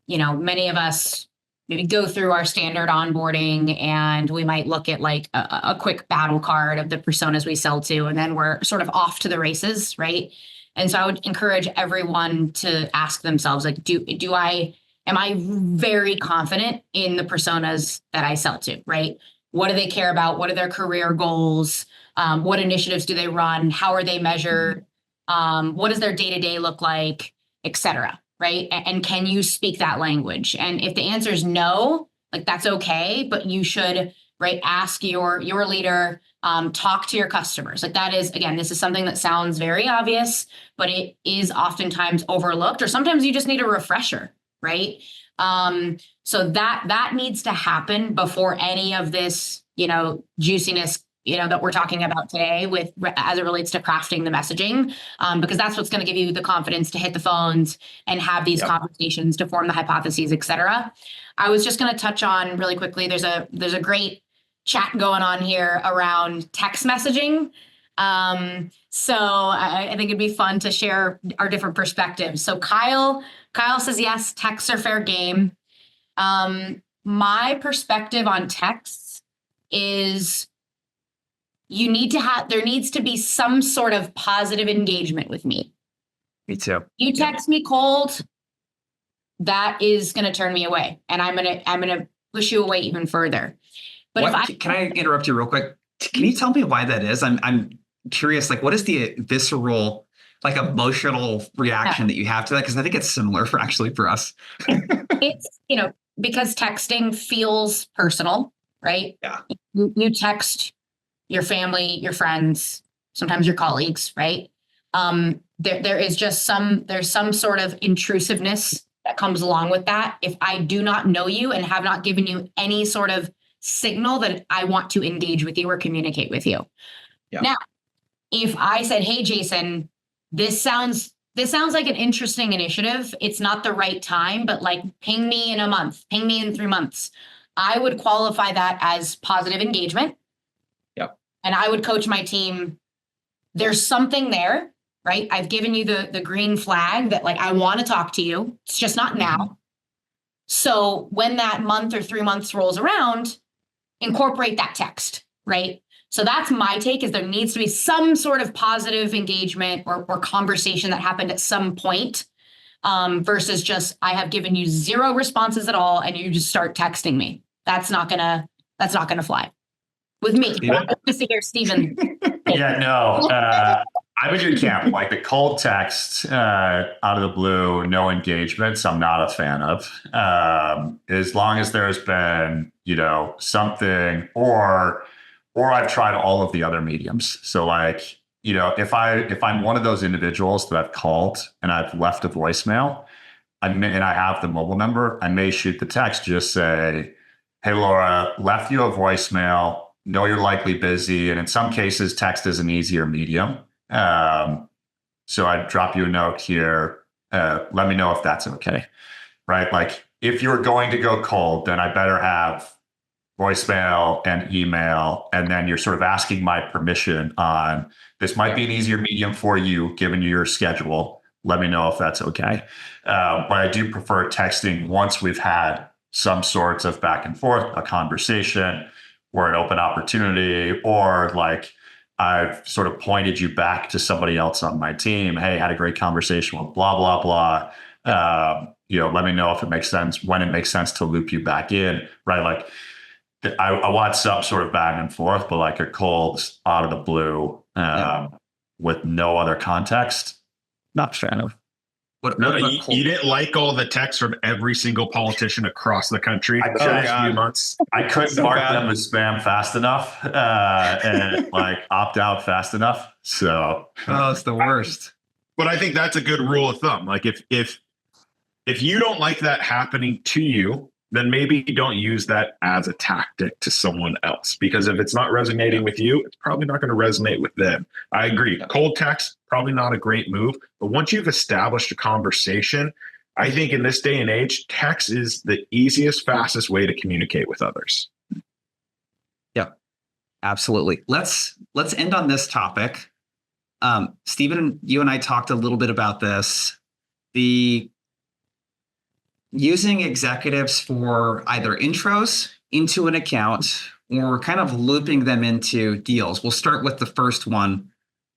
many of us maybe go through our standard onboarding and we might look at like a quick battle card of the personas we sell to, and then we're sort of off to the races, right? And so I would encourage everyone to ask themselves, like, am I very confident in the personas that I sell to, right? What do they care about? What are their career goals? What initiatives do they run? How are they measured? What does their day-to-day look like, et cetera, right? And can you speak that language? And if the answer is no, like that's okay, but you should, right, ask your leader, talk to your customers. Like that is, again, this is something that sounds very obvious, but it is oftentimes overlooked, or sometimes you just need a refresher, right? So that needs to happen before any of this, juiciness, that we're talking about today as it relates to crafting the messaging, because that's what's going to give you the confidence to hit the phones and have these conversations, to form the hypotheses, et cetera. I was just going to touch on really quickly. There's a great chat going on here around text messaging. So I think it'd be fun to share our different perspectives. So Kyle says, yes, texts are fair game. My perspective on texts is there needs to be some sort of positive engagement with me. Me too. You text me cold, that is going to turn me away, and I'm going to push you away even further. But can I interrupt you real quick? Can you tell me why that is? I'm curious, like, what is the visceral, like, emotional reaction that you have to that? Because I think it's similar for us. It's, because texting feels personal, right? Yeah. You text your family, your friends, sometimes your colleagues, right? There's some sort of intrusiveness that comes along with that. If I do not know you and have not given you any sort of signal that I want to engage with you or communicate with you. Yeah. Now, if I said, hey, Jason, this sounds like an interesting initiative. It's not the right time, but like ping me in a month, ping me in 3 months. I would qualify that as positive engagement. Yep. And I would coach my team. There's something there, right? I've given you the green flag that, like, I want to talk to you. It's just not now. So when that month or 3 months rolls around, incorporate that text, right? So that's my take, is there needs to be some sort of positive engagement or conversation that happened at some point, versus just, I have given you 0 responses at all and you just start texting me. That's not gonna fly with me. Just to hear Steven. Yeah, no. I'm in your camp. Like the cold text out of the blue, no engagements, I'm not a fan of. As long as there's been, something, or I've tried all of the other mediums. So like, if I'm one of those individuals that I've called and I've left a voicemail, and I have the mobile number, I may shoot the text, just say, hey, Laura, left you a voicemail. Know you're likely busy. And in some cases, text is an easier medium. So I'd drop you a note here. Let me know if that's okay. Right? Like if you're going to go cold, then I better have voicemail and email. And then you're sort of asking my permission on, this might be an easier medium for you, given your schedule. Let me know if that's okay. But I do prefer texting once we've had some sorts of back and forth, a conversation or an open opportunity, or like I've sort of pointed you back to somebody else on my team. Hey, had a great conversation with blah, blah, blah. Let me know if it makes sense, when it makes sense to loop you back in, right? Like I want some sort of back and forth, but like a cold out of the blue with no other context, not a fan of. You didn't like all the texts from every single politician across the country the last few months? I couldn't mark them as spam fast enough and like opt out fast enough. So it's the worst. But I think that's a good rule of thumb. Like if you don't like that happening to you, then maybe you don't use that as a tactic to someone else, because if it's not resonating with you, it's probably not going to resonate with them. I agree. Cold text, probably not a great move. But once you've established a conversation, I think in this day and age, text is the easiest, fastest way to communicate with others. Yeah, absolutely. Let's end on this topic. Steven, you and I talked a little bit about this. Using executives for either intros into an account or kind of looping them into deals. We'll start with the first one.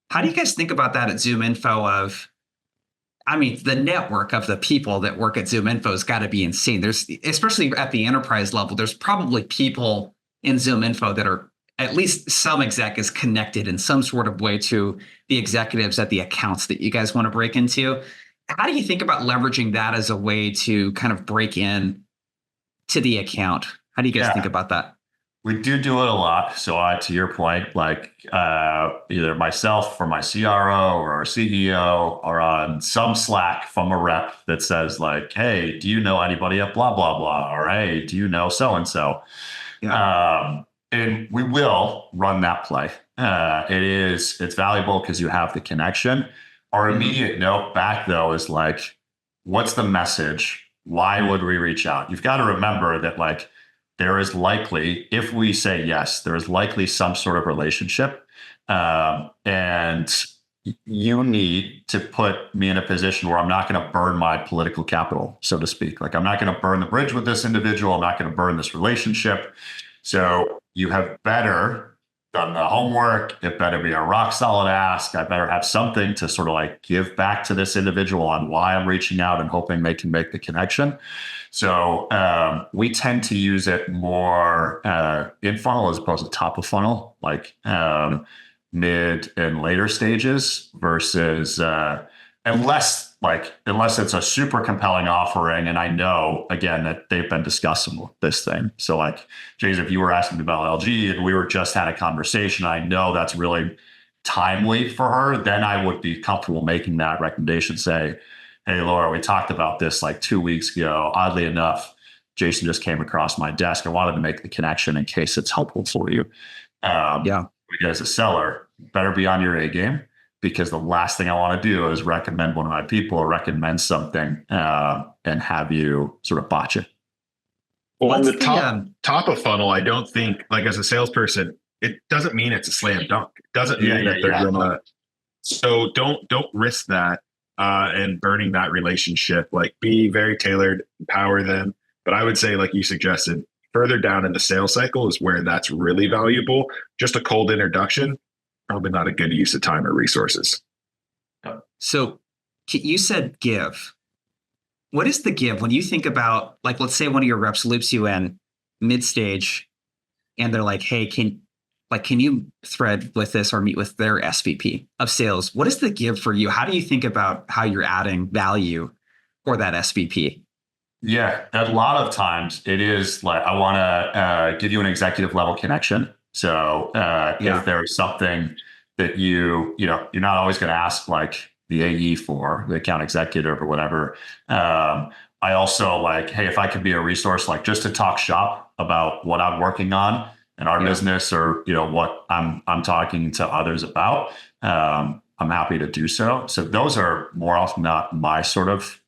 How do you guys think about that at ZoomInfo? The network of the people that work at ZoomInfo has got to be insane. There's, especially at the enterprise level, there's probably people in ZoomInfo that are, at least some exec is connected in some sort of way to the executives at the accounts that you guys want to break into. How do you think about leveraging that as a way to kind of break in to the account? How do you guys think about that? We do it a lot. So to your point, like either myself or my CRO or our CEO are on some Slack from a rep that says like, hey, do you know anybody at blah, blah, blah? Or hey, do you know so-and-so? Yeah. And we will run that play. It's valuable because you have the connection. Our immediate note back, though, is like, what's the message? Why would we reach out? You've got to remember that, like, there is likely, if we say yes, there is likely some sort of relationship. And you need to put me in a position where I'm not going to burn my political capital, so to speak. Like, I'm not going to burn the bridge with this individual. I'm not going to burn this relationship. So you have better done the homework. It better be a rock solid ask. I better have something to sort of like give back to this individual on why I'm reaching out and hoping they can make the connection. So we tend to use it more in funnel as opposed to top of funnel, like mid and later stages versus unless it's a super compelling offering. And I know, again, that they've been discussing this thing. So like, Jays, if you were asking about LG and we were just had a conversation, I know that's really timely for her, then I would be comfortable making that recommendation, say, hey, Laura, we talked about this like 2 weeks ago. Oddly enough, Jason just came across my desk. I wanted to make the connection in case it's helpful for you. As a seller, better be on your A game, because the last thing I want to do is recommend one of my people or recommend something and have you sort of botch it. Well, on the top of funnel, I don't think, like, as a salesperson, it doesn't mean it's a slam dunk. It doesn't mean that they're gonna. So don't risk that and burning that relationship. Like, be very tailored, empower them. But I would say, like you suggested, further down in the sales cycle is where that's really valuable. Just a cold introduction, probably not a good use of time or resources. So you said give. What is the give when you think about, like, let's say one of your reps loops you in mid-stage and they're like, hey, can you thread with this or meet with their SVP of sales? What is the give for you? How do you think about how you're adding value for that SVP? Yeah, a lot of times it is like, I want to give you an executive level connection. So if there is something that you're not always going to ask like the AE for, the account executive or whatever. I also like, hey, if I could be a resource, like just to talk shop about what I'm working on in our business, or what I'm talking to others about, I'm happy to do so. So those are more often not my sort of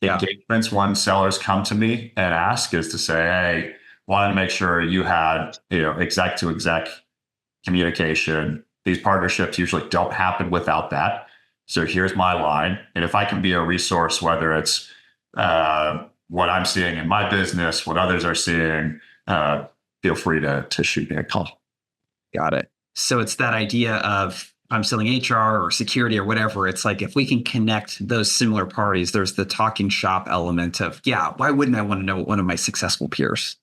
engagements. When sellers come to me and ask is to say, hey, wanted to make sure you had exec to exec communication. These partnerships usually don't happen without that. So here's my line. And if I can be a resource, whether it's what I'm seeing in my business, what others are seeing, feel free to shoot me a call. Got it. So it's that idea of, I'm selling HR or security or whatever. It's like, if we can connect those similar parties, there's the talking shop element of, why wouldn't I want to know what one of my successful peers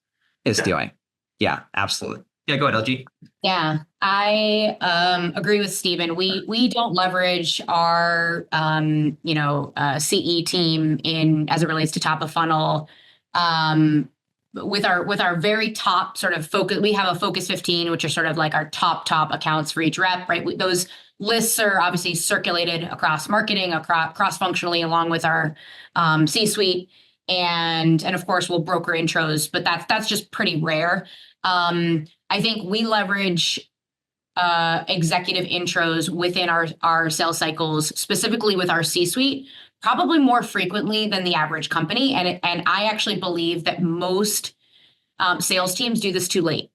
is doing? Yeah, absolutely. Yeah, go ahead, LG. Yeah, I agree with Steven. We don't leverage our CE team as it relates to top of funnel. With our very top sort of focus, we have a focus 15, which are sort of like our top accounts for each rep, right? Those lists are obviously circulated across marketing, cross-functionally, along with our C-suite, and of course we'll broker intros, but that's just pretty rare. I think we leverage executive intros within our sales cycles, specifically with our C-suite, probably more frequently than the average company. And I actually believe that most sales teams do this too late,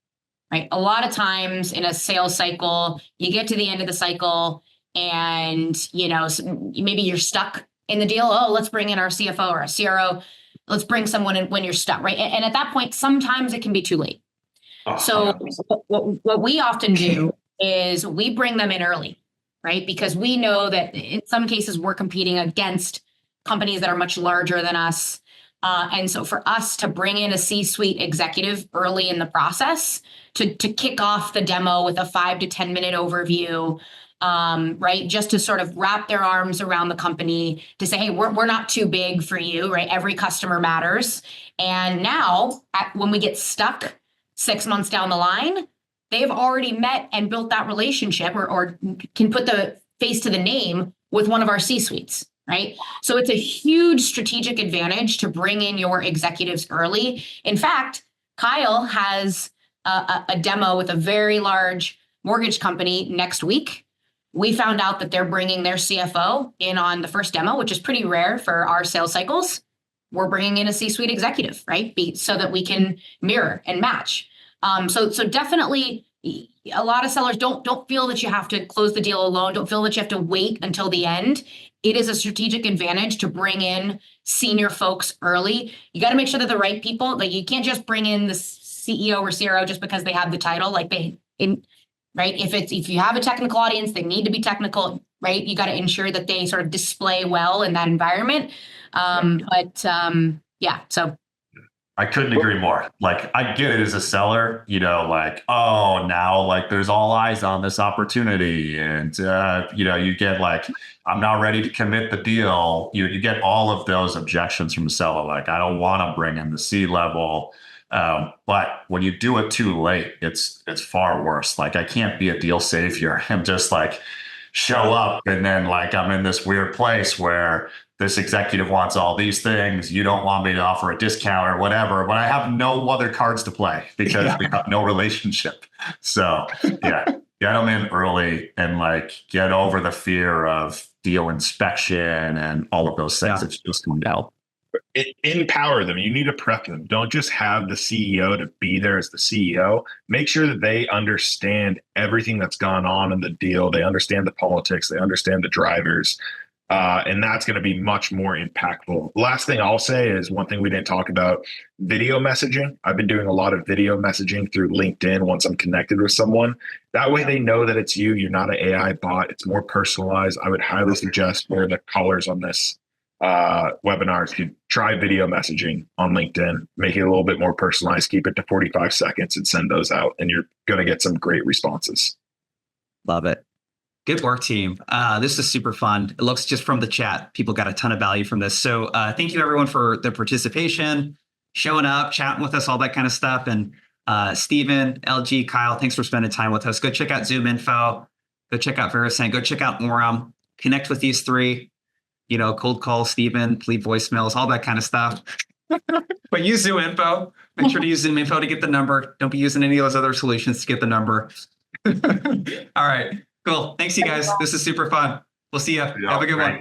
right? A lot of times in a sales cycle, you get to the end of the cycle and, maybe you're stuck in the deal. Oh, let's bring in our CFO or a CRO. Let's bring someone in when you're stuck, right? And at that point, sometimes it can be too late. So what we often do is we bring them in early, right? Because we know that in some cases we're competing against companies that are much larger than us. And so for us to bring in a C-suite executive early in the process to kick off the demo with a 5 to 10 minute overview, right? Just to sort of wrap their arms around the company to say, hey, we're not too big for you, right? Every customer matters. And now when we get stuck 6 months down the line, they've already met and built that relationship or can put the face to the name with one of our C-suites, right? So it's a huge strategic advantage to bring in your executives early. In fact, Kyle has a demo with a very large mortgage company next week. We found out that they're bringing their CFO in on the first demo, which is pretty rare for our sales cycles. we're bringing in a C-suite executive, right? So that we can mirror and match. So definitely a lot of sellers don't feel that you have to close the deal alone. Don't feel that you have to wait until the end. It is a strategic advantage to bring in senior folks early. You got to make sure that the right people, like you can't just bring in the CEO or CRO just because they have the title, right? If you have a technical audience, they need to be technical, right? You got to ensure that they sort of display well in that environment. So I couldn't agree more. Like, I get it as a seller, like, oh, now like there's all eyes on this opportunity. And, you get like, I'm not ready to commit the deal. You get all of those objections from the seller. Like, I don't want to bring in the C-level. But when you do it too late, it's far worse. Like, I can't be a deal savior and just like show up and then like I'm in this weird place where this executive wants all these things. You don't want me to offer a discount or whatever, but I have no other cards to play because we have no relationship. So yeah, get them in early and like get over the fear of deal inspection and all of those things. It's just coming down. Empower them. You need to prep them. Don't just have the CEO to be there as the CEO. Make sure that they understand everything that's gone on in the deal. They understand the politics. They understand the drivers. And that's going to be much more impactful. Last thing I'll say is one thing we didn't talk about, video messaging. I've been doing a lot of video messaging through LinkedIn once I'm connected with someone. That way they know that it's you. You're not an AI bot. It's more personalized. I would highly suggest for the callers on this webinars to try video messaging on LinkedIn, make it a little bit more personalized, keep it to 45 seconds and send those out. And you're going to get some great responses. Love it. Good work, team. This is super fun. It looks just from the chat, people got a ton of value from this. So thank you everyone for the participation, showing up, chatting with us, all that kind of stuff. And Steven, LG, Kyle, thanks for spending time with us. Go check out ZoomInfo. Go check out Varicent. Go check out Orem. Connect with these three. Cold call Steven, leave voicemails, all that kind of stuff. But use ZoomInfo. Make sure to use ZoomInfo to get the number. Don't be using any of those other solutions to get the number. All right. Cool. Thanks, you guys. This is super fun. We'll see you. Have a good one.